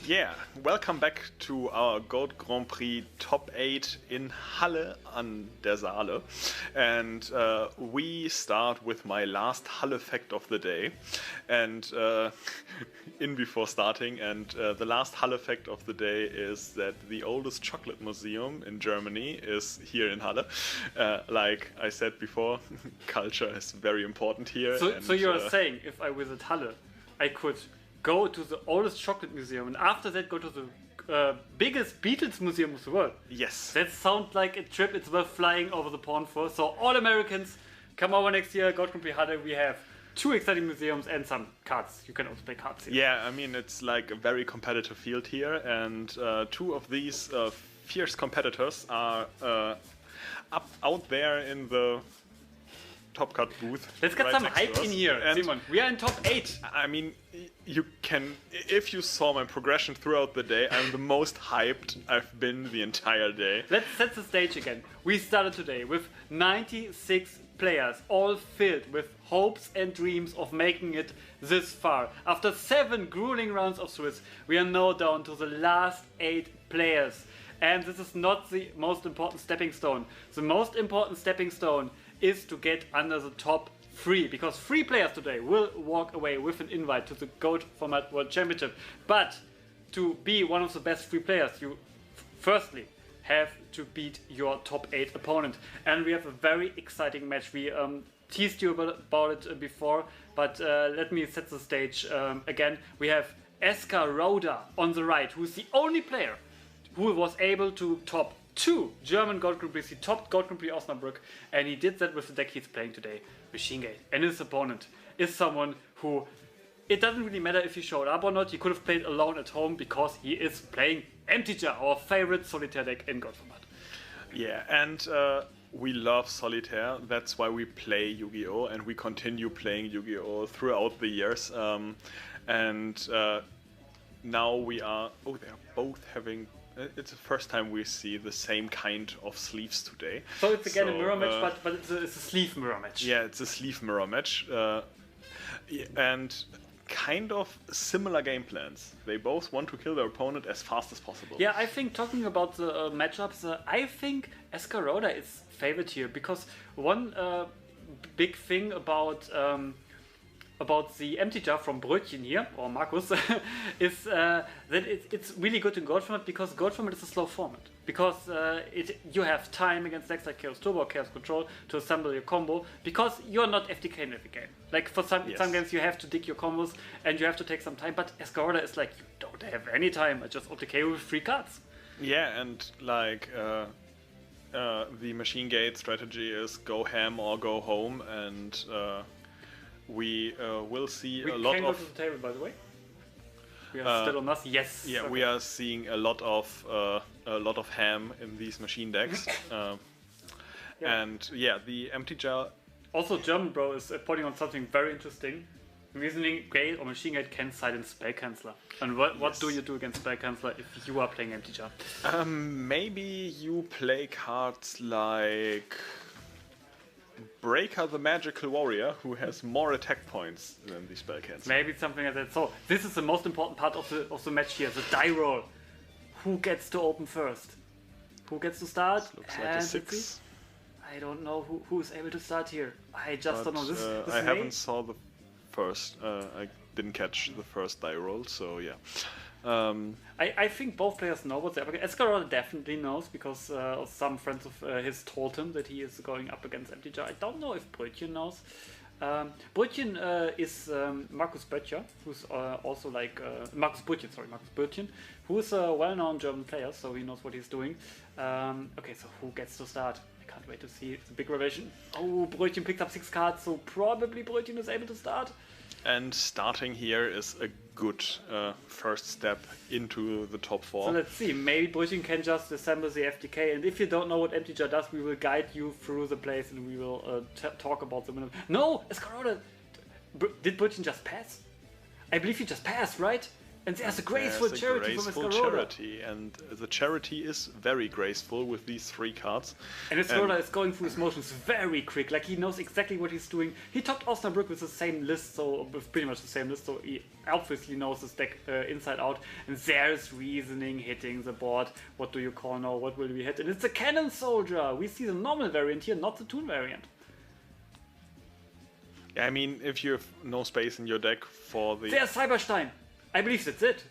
Yeah, welcome back to our Goat Grand Prix Top 8 in Halle an der Saale. And we start with my last Halle fact of the day. And before starting, the last Halle fact of the day is that the oldest chocolate museum in Germany is here in Halle. Like I said before, culture is very important here. So you're saying if I visit Halle, I could go to the oldest chocolate museum and after that go to the biggest Beatles museum of the world. Yes. That sounds like a trip it's worth flying over the pond for. So all Americans, come over next year, Goat Grand Prix Halle. We have 2 exciting museums and some cards. You can also play cards here. Yeah, I mean, it's like a very competitive field here, and 2 of these fierce competitors are out there in the Top Cut booth. Let's get some hype in here, Simon. We are in top 8. I mean, you can, if you saw my progression throughout the day, I'm the most hyped I've been the entire day. Let's set the stage again. We started today with 96 players, all filled with hopes and dreams of making it this far. After 7 grueling rounds of Swiss, we are now down to the last 8 players. And this is not the most important stepping stone. The most important stepping stone is to get under the top 3, because 3 players today will walk away with an invite to the GOAT Format World Championship. But to be one of the best 3 players, you firstly have to beat your top 8 opponent. And we have a very exciting match. We teased you about it before, but let me set the stage again. We have Escaroda on the right, who is the only player who was able to top 2 German Goat Grand Prix. He topped Goat Grand Prix Osnabrück, and he did that with the deck he's playing today, Machine Gate. And his opponent is someone who, it doesn't really matter if he showed up or not, he could have played alone at home because he is playing Empty Jar, our favorite solitaire deck in GOAT format. Yeah, and we love solitaire. That's why we play Yu-Gi-Oh! And we continue playing Yu-Gi-Oh! Throughout the years. Now we are... Oh, they're both having... It's the first time we see the same kind of sleeves today. So it's again a mirror match, but it's a sleeve mirror match. Yeah, it's a sleeve mirror match. And kind of similar game plans. They both want to kill their opponent as fast as possible. Yeah, I think talking about the matchups, I think Escaroda is favored here, because one big thing about the empty jar from Broetchen here, or Markus, is that it's really good in Goat format, because Goat format is a slow format. Because you have time against decks like Chaos Turbo or Chaos Control to assemble your combo, because you're not FTK in every game. Like for some games you have to dig your combos and you have to take some time, but Escaroda is like, you don't have any time, I just OTK with 3 cards. Yeah, and like the Machine Gate strategy is go ham or go home, and we will see a lot of... We can go to the table, by the way. We are still on us. Yes. Yeah, okay. We are seeing a lot of ham in these machine decks. Yeah. And yeah, the empty jar... Also, German Bro is pointing on something very interesting. Reasoning Gate or Machine Gate can silence Spell Canceller. And what do you do against Spell Canceller if you are playing empty jar? Maybe you play cards like... Breaker the Magical Warrior, who has more attack points than the Spell Cancel. Maybe something like that. So this is the most important part of the match here, the die roll. Who gets to open first? Who gets to start? Looks like a 6. I don't know who is able to start here. I just don't know. This I haven't saw the first. I didn't catch the first die roll, so yeah. I think both players know what's up against. Escaroda definitely knows, because some friends of his told him that he is going up against Empty Jar. I don't know if Broetchen knows. Broetchen is Markus Böttcher, who's also like... Markus Broetchen, who's a well-known German player, so he knows what he's doing. Okay, so who gets to start? I can't wait to see the big revelation. Oh, Broetchen picked up 6 cards, so probably Broetchen is able to start. And starting here is a good first step into the top 4. So let's see, maybe Broetchen can just assemble the FTK, and if you don't know what Empty Jar does, we will guide you through the plays and we will talk about them. No, Escaroda! Did Broetchen just pass? I believe he just passed, right? And there's a graceful There's a charity graceful from Escaroda. charity, and the charity is very graceful with these 3 cards. And Escaroda is going through his motions very quick, like he knows exactly what he's doing. He topped Osnabrück with the same list, so with pretty much the same list, so he obviously knows his deck inside out. And there's reasoning hitting the board. What do you call now? What will we hit? And it's a Cannon Soldier. We see the normal variant here, not the Toon variant. Yeah, I mean, if you have no space in your deck for the... There's Cyberstein. I believe that's it.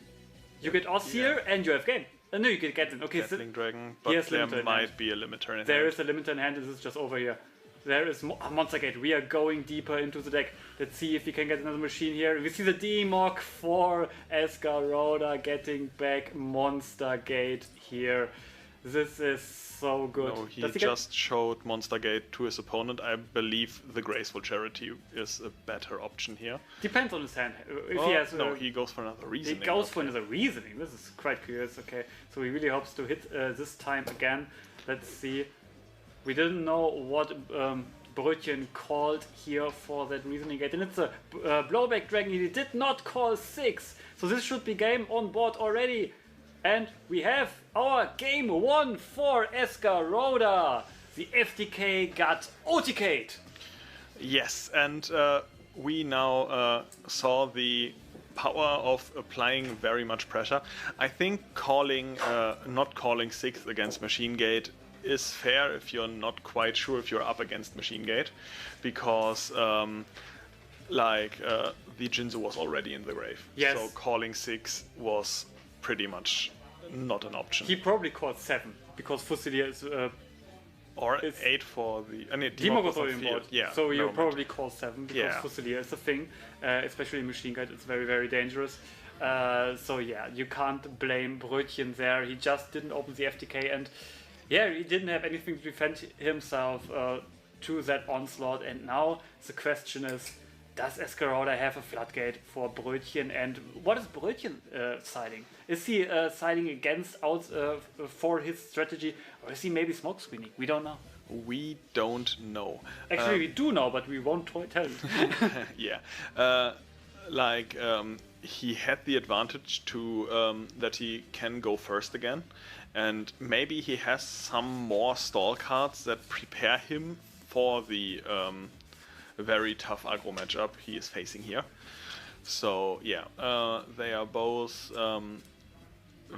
You get Oz here and you have game. No, you get Gatling. Okay, Gatling Dragon, but there might be a limiter in hand. There is a limiter in hand. This is just over here. There is Monster Gate. We are going deeper into the deck. Let's see if we can get another machine here. We see the D-Mog for Escaroda getting back Monster Gate here. This is so good. No, he just showed Monster Gate to his opponent. I believe the Graceful Charity is a better option here. Depends on his hand. If oh, he has, no, he goes for another reasoning. He goes for another reasoning. This is quite curious. Okay, so he really hopes to hit this time again. Let's see. We didn't know what Broetchen called here for that reasoning gate, and it's a blowback dragon. He did not call 6, so this should be game on board already. And we have our game 1 for Escaroda. The FTK got OTK'd. Yes, and we now saw the power of applying very much pressure. I think not calling 6 against Machine Gate is fair if you're not quite sure if you're up against Machine Gate, because the Jinzu was already in the grave. Yes. So calling 6 was pretty much not an option. He probably called 7 because Fusilier is or 8 for the D-Mog was already on board. Yeah, so you probably call 7 because yeah. Fusilier is a thing, especially in Machine Guide. It's very, very dangerous. So yeah, you can't blame Broetchen there. He just didn't open the FTK, and yeah, he didn't have anything to defend himself to that onslaught. And now the question is, does Escaroda have a floodgate for Broetchen, and what is Broetchen siding? Is he siding against out for his strategy, or is he maybe smoke screening? We don't know. We don't know. Actually, we do know, but we won't tell you. Yeah. He had the advantage to that he can go first again, and maybe he has some more stall cards that prepare him for the very tough aggro matchup he is facing here. So yeah, they are both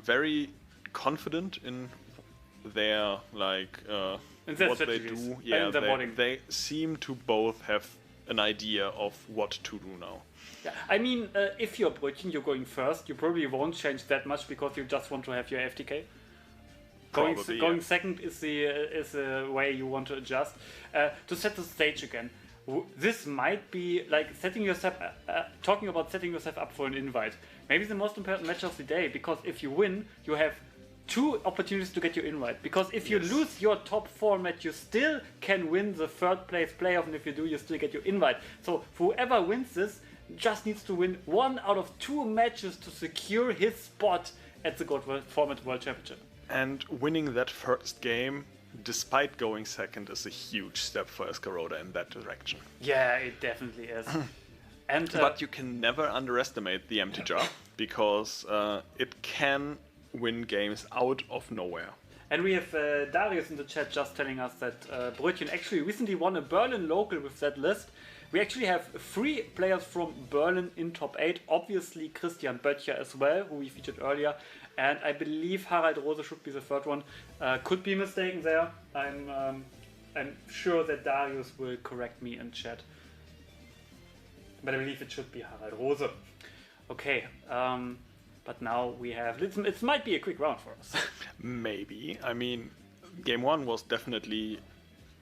very confident in their what they do. Yeah, they seem to both have an idea of what to do now. Yeah, I mean, if you're Broetchen, you're going first. You probably won't change that much because you just want to have your FTK. Going second is the way you want to adjust. To set the stage again, this might be like talking about setting yourself up for an invite. Maybe the most important match of the day, because if you win, you have 2 opportunities to get your invite. Because if you lose your top 4 match, you still can win the 3rd place playoff, and if you do, you still get your invite. So whoever wins this just needs to win 1 out of 2 matches to secure his spot at the Gold Format World Championship. And winning that first game, despite going second, is a huge step for Escaroda in that direction. Yeah, it definitely is. And but you can never underestimate the empty jar, because it can win games out of nowhere. And we have Darius in the chat just telling us that Broetchen actually recently won a Berlin local with that list. We actually have 3 players from Berlin in top 8. Obviously Christian Böttcher as well, who we featured earlier. And I believe Harald Rose should be the 3rd one. Could be mistaken there. I'm sure that Darius will correct me in chat. But I believe it should be Harald Rose. Okay, but now we have... It might be a quick round for us. Maybe. I mean, game 1 was definitely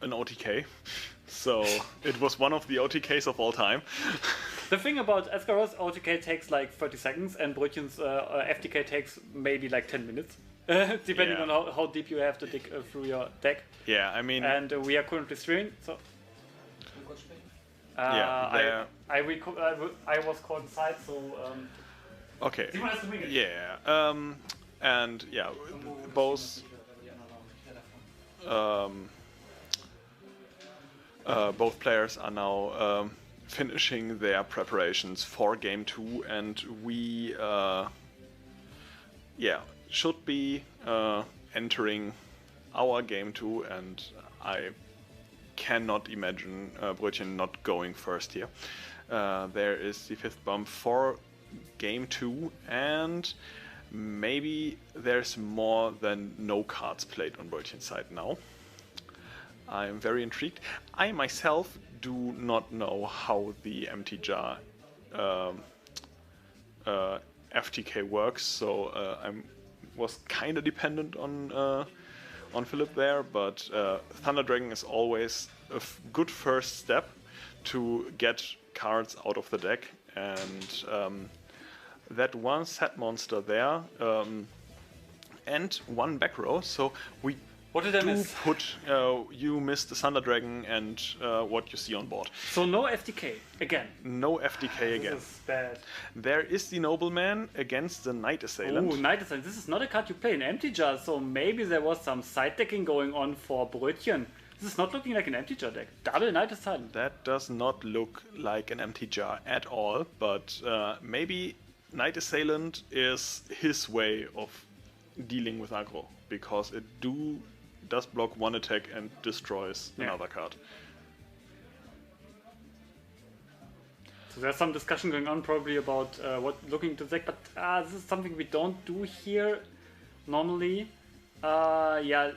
an OTK. So it was one of the OTKs of all time. The thing about Escaroda's OTK takes like 30 seconds, and Broetchen's FTK takes maybe like 10 minutes. Depending on how deep you have to dig through your deck. Yeah, I mean... And we are currently streaming, so... I was called inside, so... Okay. Yeah, and yeah, both... both players are now finishing their preparations for game 2, and we yeah, should be entering our game too, and I cannot imagine Broetchen not going first here. There is the 5th bomb for game 2, and maybe there's more than no cards played on Broetchen's side now. I'm very intrigued. I myself do not know how the empty jar FTK works, so I was kind of dependent on Philip there, but Thunder Dragon is always a good first step to get cards out of the deck, and that one set monster there and one back row, so we What did I miss? You missed the Thunder Dragon and what you see on board. So no FTK again. No FTK again. This is bad. There is the Nobleman against the Knight Assailant. Oh, Knight Assailant. This is not a card you play in empty jar, so maybe there was some side decking going on for Broetchen. This is not looking like an empty jar deck. Double Knight Assailant. That does not look like an empty jar at all, but maybe Knight Assailant is his way of dealing with aggro, because it does block one attack and destroys another card. So there's some discussion going on probably about what looking to the deck, but this is something we don't do here normally. Yeah.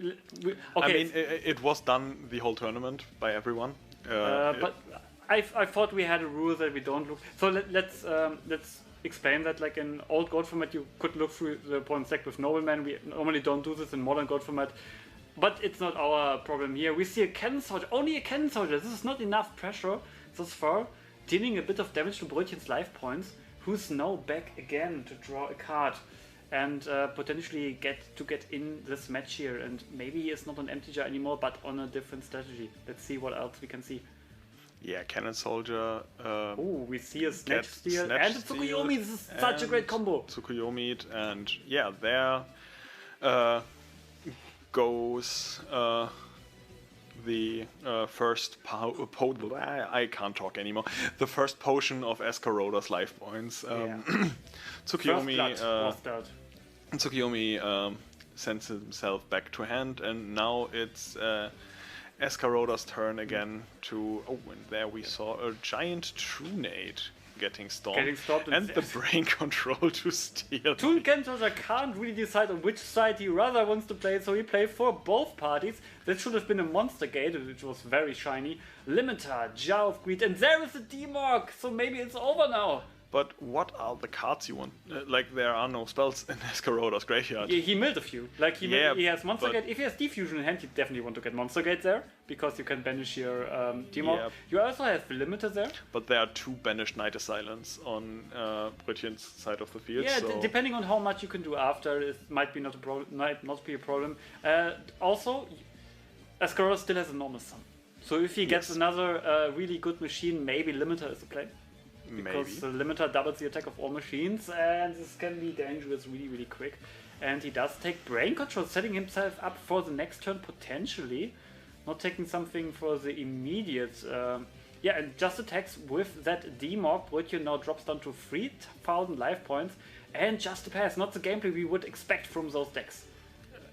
Okay. I mean, it was done the whole tournament by everyone. But I thought we had a rule that we don't look. So let's explain that. Like in old Gold format, you could look through the opponent's deck with Nobleman. We normally don't do this in modern Gold format, but it's not our problem here. We see a Cannon Soldier, only a Cannon Soldier. This is not enough pressure thus far, dealing a bit of damage to Broetchen's life points, who's now back again to draw a card and potentially get in this match here. And maybe he is not on empty jar anymore, but on a different strategy. Let's see what else we can see. Yeah, Cannon Soldier. Oh, we see a Snatch Steal and a Tsukuyomi. This is such a great combo. Tsukuyomi, and yeah, there goes the first I can't talk anymore. The first potion of Escaroda's life points. Tsukuyomi sends himself back to hand, and now it's Escaroda's turn again to... Oh, and there we saw a giant Trunade getting stomped and the brain control to steal. Toon Kentosa can't really decide on which side he rather wants to play, so he played for both parties. That should have been a Monster Gate, which was very shiny. Limiter, Jar of Greed, and there is a D-Mark, so maybe it's over now. But what are the cards you want? Like, there are no spells in Escaroda's graveyard. He milled a few. Like, he has Monster Gate. If he has Diffusion in hand, you definitely want to get Monster Gate there, because you can banish your Demon. Yeah. You also have Limiter there. But there are 2 banished Knight Assailants on Broetchen's side of the field. Yeah, so depending on how much you can do after, it might be not be a problem. Also, Escaroda still has a normal sum. So if he gets another really good machine, maybe Limiter is the play. Because the Limiter doubles the attack of all machines, and this can be dangerous really, really quick. And he does take Brain Control, setting himself up for the next turn potentially. Not taking something for the immediate. Yeah, and just attacks with that D-Mob. Broetchen now drops down to 3,000 life points. And just a pass, not the gameplay we would expect from those decks.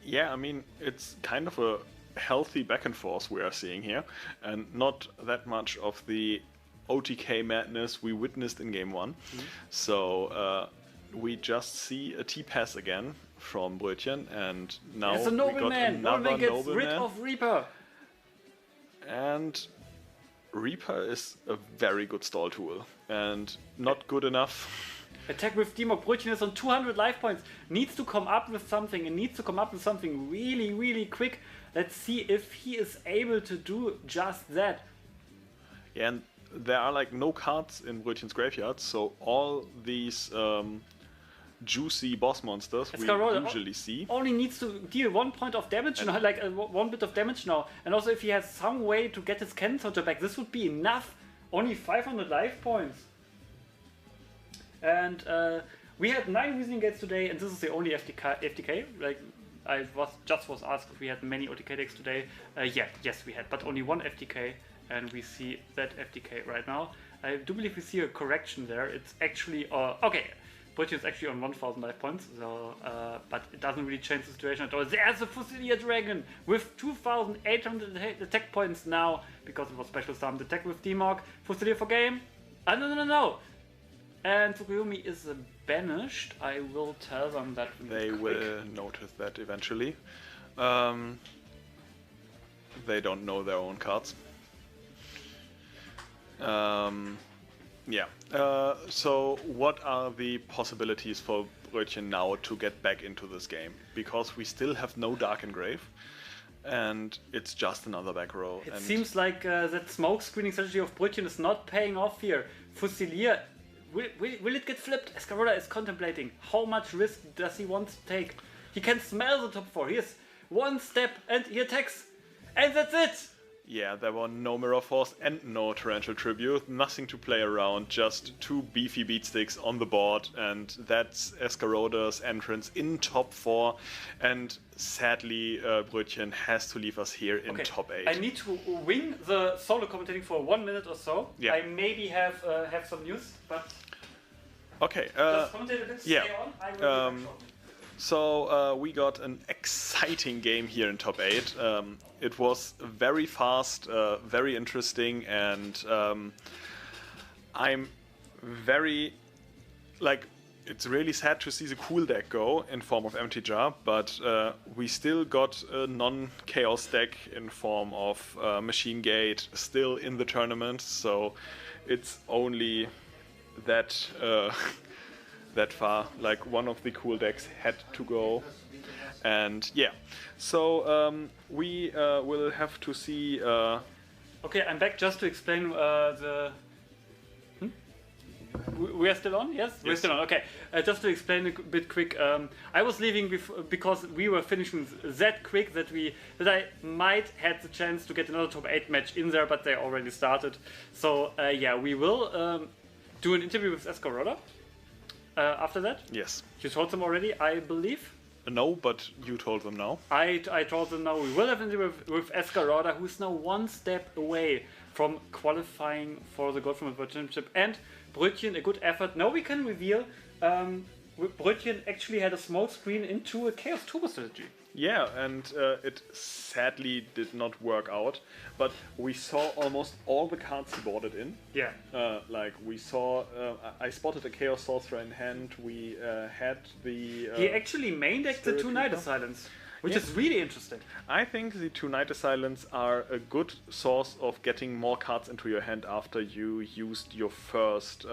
Yeah, I mean, it's kind of a healthy back and forth we are seeing here. And not that much of the OTK madness we witnessed in game 1. So we just see a T-Pass again from Broetchen, and now it's a Nobleman. Nobleman gets rid of Reaper. And Reaper is a very good stall tool, and not good enough. Attack with D-Mock. Broetchen is on 200 life points. Needs to come up with something, and needs to come up with something really, really quick. Let's see if he is able to do just that. Yeah, and there are like no cards in Broetchen's graveyard, so all these juicy boss monsters Escaroda we usually see only needs to deal 1 point of damage now, like 1 bit of damage now. And also, if he has some way to get his Cannon Soldier back, this would be enough. Only 500 life points. And we had 9 Reasoning Gates today, and this is the only FTK. Like, I was asked if we had many OTK decks today. Yes we had, but only 1 FTK. And we see that FTK right now. I do believe we see a correction there. It's actually... okay, Broetchen is actually on 1,000 life points, so but it doesn't really change the situation at all. There's a Fusilier Dragon with 2,800 attack points now because it was special summoned. Attack with Demog. Fusilier for game. No. And Tsukuyomi is banished. I will tell them that. They will notice that eventually. They don't know their own cards. Yeah. So what are the possibilities for Broetchen now to get back into this game? Because we still have no Dark Engrave, and it's just another back row. It seems like that smoke screening strategy of Broetchen is not paying off here. Fusilier, will it get flipped? Escaroda is contemplating. How much risk does he want to take? He can smell the top 4. He has one step and he attacks. And that's it! Yeah, there were no Mirror Force and no Torrential Tribute, nothing to play around, just 2 beefy beatsticks on the board, and that's Escaroda's entrance in top 4, and sadly Broetchen has to leave us here in top 8. I need to wing the solo commentating for 1 minute or so. Yeah. I maybe have some news, but okay. just commentate a bit, stay on, I will be back shortly. So we got an exciting game here in top 8. It was very fast, very interesting, and I'm very, it's really sad to see the cool deck go in form of Empty Jar, but we still got a non-chaos deck in form of Machine Gate still in the tournament, so it's only that that far. Like, one of the cool decks had to go, and yeah, so we will have to see. Okay, I'm back just to explain the. We are still on? Yes? We're still on. Okay, just to explain a bit quick. I was leaving because we were finishing that quick that I might had the chance to get another top 8 match in there, but they already started. So yeah, we will do an interview with Escaroda. After that? Yes. You told them already, I believe? No, but you told them now. I told them now. We will have an interview with Escaroda, who's now 1 step away from qualifying for the Gold from the Championship. And Broetchen, a good effort. Now we can reveal Broetchen actually had a smoke screen into a Chaos Turbo strategy. Yeah, and it sadly did not work out, but we saw almost all the cards he boarded in. Yeah. We saw, I spotted a Chaos Sorcerer in hand, we had the... he actually main decked the 2 Night Assailants, which is really interesting. I think the 2 Night Assailants are a good source of getting more cards into your hand after you used your first...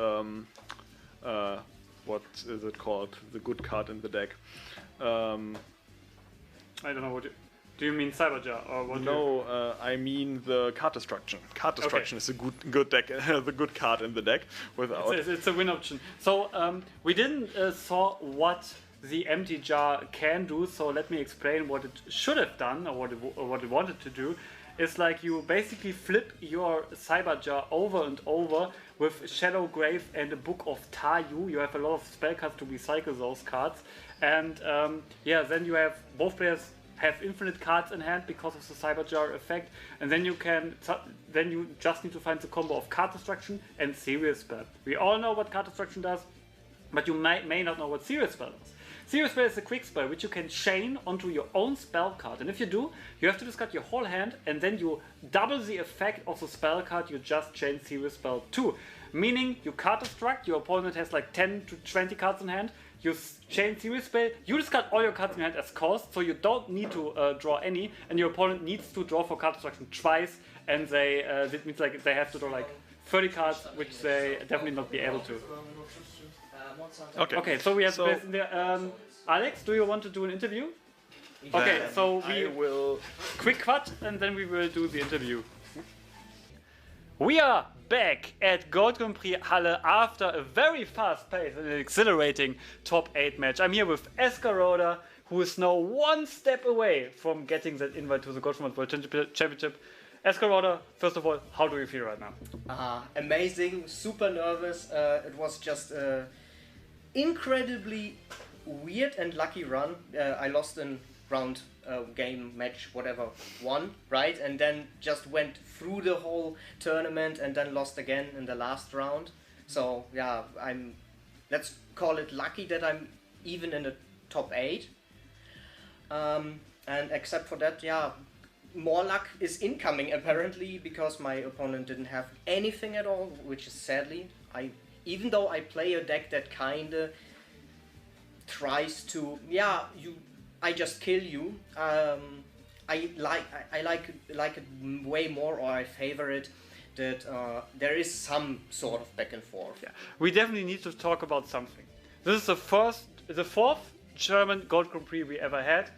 what is it called? The good card in the deck. I don't know what do you mean Cyberjar or what? No, I mean the card destruction. Card destruction is a good deck, the good card in the deck. Without it's a win option. So we didn't saw what the Empty Jar can do. So let me explain what it should have done or what it wanted to do. It's like you basically flip your Cyberjar over and over with Shadow Grave and a Book of Tayu. You have a lot of spell cards to recycle those cards. And yeah, then you have both players have infinite cards in hand because of the Cyberjar effect, and then you just need to find the combo of card destruction and serious spell. We all know what card destruction does, but you may not know what serious spell does. Serious spell is a quick spell which you can chain onto your own spell card, and if you do, you have to discard your whole hand, and then you double the effect of the spell card you just chained serious spell to. Meaning you card destruct, your opponent has like 10 to 20 cards in hand. You chain serious spell, you discard all your cards in hand as cost, so you don't need to draw any, and your opponent needs to draw for card destruction twice, and that means like they have to draw like 30 cards, which they definitely not be able to. Okay, so we have space in there. Alex, do you want to do an interview? Okay, so we will quick cut, and then we will do the interview. We are back at Gold Grand Prix Halle after a very fast pace and an exhilarating top 8 match. I'm here with Escaroda, who is now 1 step away from getting that invite to the Gold from the Championship. Escaroda, first of all, how do you feel right now? Amazing, super nervous. It was just an incredibly weird and lucky run. I lost in round game, match, whatever, 1, right? And then just went through the whole tournament and then lost again in the last round. So yeah, I'm let's call it lucky that I'm even in the top 8. And except for that, yeah, more luck is incoming apparently, because my opponent didn't have anything at all, which is sadly, even though I play a deck that kinda tries to, I just kill you. I like it way more, or I favor it that there is some sort of back and forth. Yeah. We definitely need to talk about something. This is the 4th German Gold Grand Prix we ever had.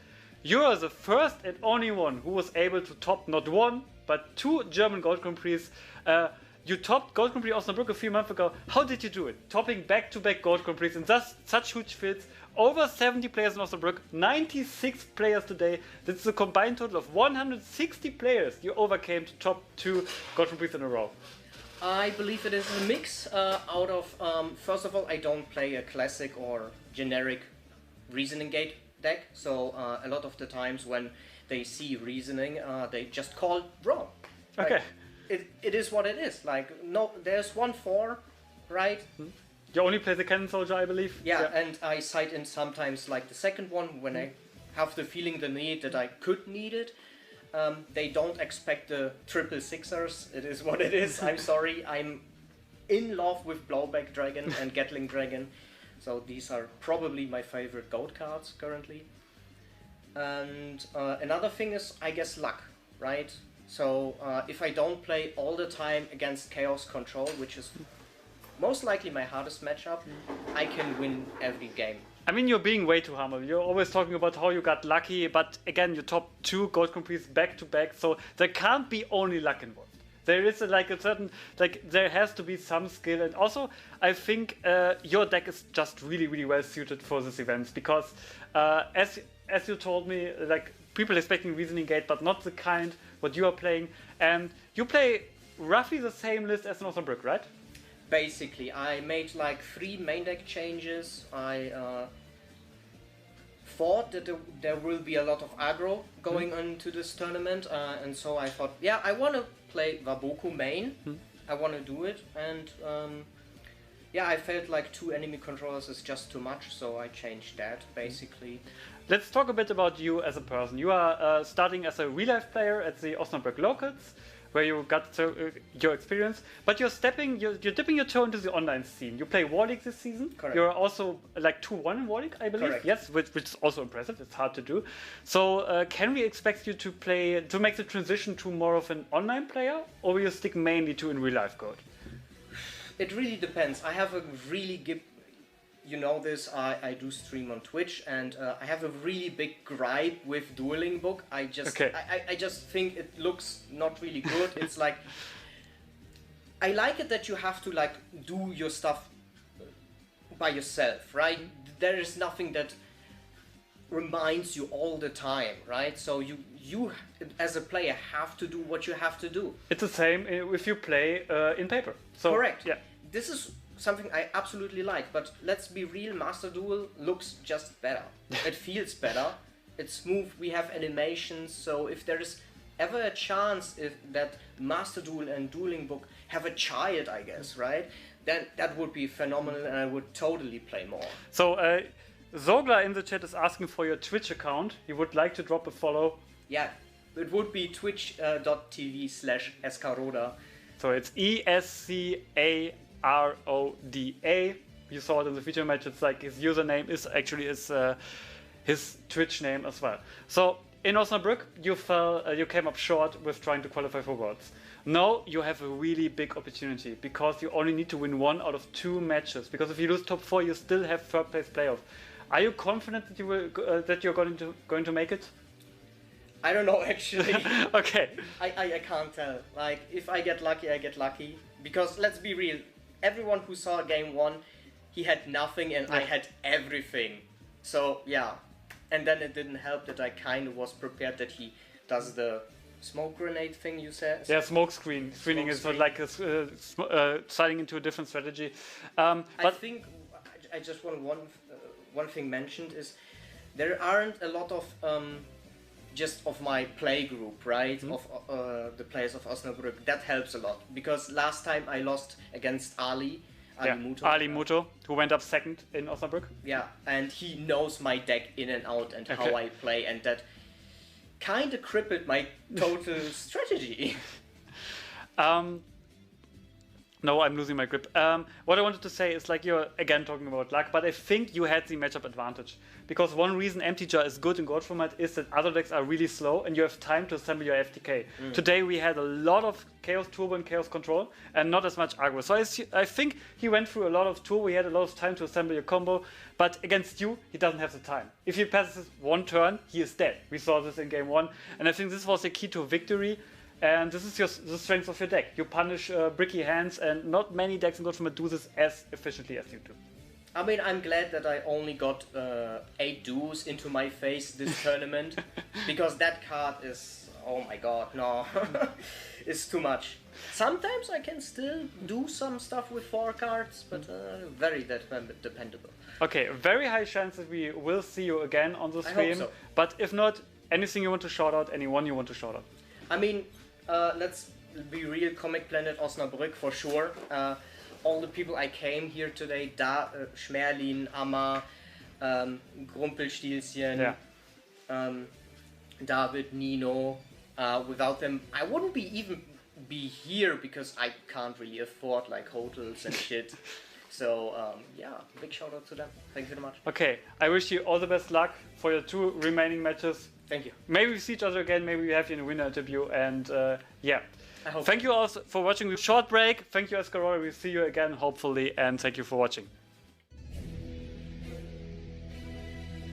You are the first and only one who was able to top not 1, but 2 German Gold Grand Prix. You topped Gold Grand Prix Osnabrück a few months ago. How did you do it? Topping back-to-back Gold Grand Prix in such huge fields. Over 70 players in Osnabrück, 96 players today. That's a combined total of 160 players you overcame to top 2 Gold Grand Prix in a row. I believe it is a mix out of, first of all, I don't play a classic or generic reasoning gate deck, so a lot of the times when they see reasoning, they just call wrong. Okay. It is what it is. Like, no, there's 1-4, right? You only play the Cannon Soldier, I believe. Yeah, and I cite in sometimes like the second one when I have the feeling, the need that I could need it. They don't expect the triple sixers. It is what it is. I'm sorry. I'm in love with Blowback Dragon and Gatling Dragon. So these are probably my favorite gold cards currently. And another thing is, I guess, luck, right? So if I don't play all the time against Chaos Control, which is most likely my hardest matchup, I can win every game. I mean, you're being way too humble. You're always talking about how you got lucky, but again, you top 2 Gold Grand Prix back to back, so there can't be only luck involved. There is there has to be some skill, and also I think your deck is just really, really well suited for this event, because as you told me, like, people expecting Reasoning Gate, but not the kind what you are playing, and you play roughly the same list as in Osnabrück, right? Basically, I made like 3 main deck changes. I thought that there will be a lot of aggro going into this tournament, and so I thought, yeah, I want to play Waboku main. I want to do it, and yeah, I felt like 2 enemy controllers is just too much, so I changed that basically. Let's talk a bit about you as a person. You are starting as a real-life player at the Osnabrück Locals, where you got your experience, but you're dipping your toe into the online scene. You play War League this season. Correct. You're also like 2-1 in War League, I believe. Correct. Yes, which is also impressive. It's hard to do. So can we expect you to make the transition to more of an online player, or will you stick mainly to in real life code? It really depends. I have a really good, you know this, I do stream on Twitch, and I have a really big gripe with Dueling Book. I just think it looks not really good. It's like, I like it that you have to like do your stuff by yourself, right? There is nothing that reminds you all the time, right? So you as a player have to do what you have to do. It's the same if you play in paper. So, correct. Yeah. This is something I absolutely like, but let's be real, Master Duel looks just better. It feels better. It's smooth. We have animations. So if there is ever a chance that Master Duel and Dueling Book have a child, I guess, right? Then that would be phenomenal, and I would totally play more. So Zogla in the chat is asking for your Twitch account. He would like to drop a follow. Yeah, it would be twitch.tv/Escaroda. So it's ESCARODA. You saw it in the feature match. It's like his username is actually his Twitch name as well. So in Osnabrück, you came up short with trying to qualify for Worlds. Now you have a really big opportunity, because you only need to win 1 out of 2 matches. Because if you lose top 4, you still have 3rd place playoff. Are you confident that you're going to make it? I don't know, actually. Okay. I can't tell. Like, if I get lucky, I get lucky. Because let's be real, everyone who saw game 1, he had nothing and I had everything. So yeah, and then it didn't help that I kind of was prepared that he does the smoke grenade thing, you said? Yeah, screening is like sliding into a different strategy. But I think I just want one thing mentioned is there aren't a lot of just of my play group, right? Of the players of Osnabrück. That helps a lot, because last time I lost against Ali, Ali Muto, who went up second in Osnabrück. Yeah, and he knows my deck in and out and how I play, and that kind of crippled my total strategy. No, I'm losing my grip. What I wanted to say is, like, you're again talking about luck, but I think you had the matchup advantage. Because one reason Empty Jar is good in Gold format is that other decks are really slow and you have time to assemble your FTK. Today we had a lot of Chaos Turbo and Chaos Control and not as much aggro. So I think he went through a lot of Turbo, he had a lot of time to assemble your combo, but against you, he doesn't have the time. If he passes one turn, he is dead. We saw this in game 1, and I think this was the key to victory. And this is the strength of your deck. You punish bricky hands, and not many decks in Gold format do this as efficiently as you do. I mean, I'm glad that I only got 8 duos into my face this tournament, because that card is, oh my god, no, it's too much. Sometimes I can still do some stuff with 4 cards, but very dependable. Okay, very high chance that we will see you again on the stream. I hope so. But if not, anything you want to shout out, anyone you want to shout out? I mean, let's be real, Comic Planet Osnabrück for sure. All the people I came here today, Schmerlin, Amma, Grumpelstilzchen, David, Nino. Without them, I wouldn't even be here because I can't really afford like hotels and shit. So yeah, big shout out to them. Thank you very much. Okay, I wish you all the best luck for your 2 remaining matches. Thank you. Maybe we see each other again, maybe we have you in a winner interview, and yeah. I hope. Thank you all for watching this short break. Thank you, Escaroda. We'll see you again, hopefully, and thank you for watching.